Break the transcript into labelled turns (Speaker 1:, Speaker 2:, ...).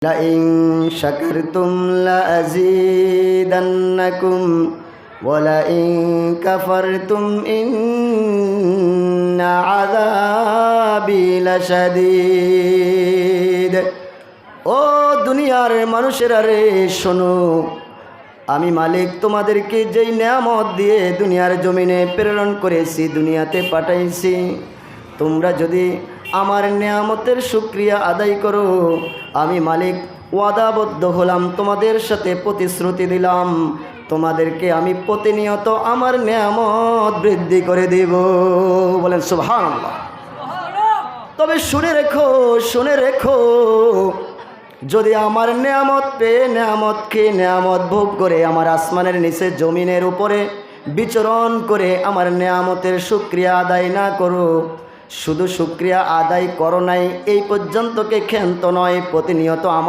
Speaker 1: Line শাকারতুম লাযীদান্নাকুম ওয়া line কাফারতুম ইন্না আযাবি লাশাদীদ। ও দুনিয়ার মানুষেরা রে, শোনো, আমি মালিক তোমাদেরকে যেই নেয়ামত দিয়ে দুনিয়ার জমিনে প্রেরণ করেছি, দুনিয়াতে পাঠাইছি, তোমরা যদি আমার নেয়ামতের শুকরিয়া আদায় করো, আমি মালিক ওয়াদাবদ্ধ হলাম, তোমাদের সাথে প্রতিশ্রুতি দিলাম, তোমাদেরকে আমি প্রতিনিয়ত আমার নেয়ামত বৃদ্ধি করে দেব। বলেন সুবহানাল্লাহ। তবে শুনে রেখো, যদি আমার নেয়ামত পেয়ে, নেয়ামত খেয়ে, নেয়ামত ভোগ করে আমার আসমানের নিচে জমিনের উপরে বিচরণ করে আমার নেয়ামতের শুকরিয়া আদায় না করো, শুধু শুকরিয়া আদায় করো নাই এই পর্যন্তকে ক্ষান্ত নয়, প্রতিনিয়ত আমার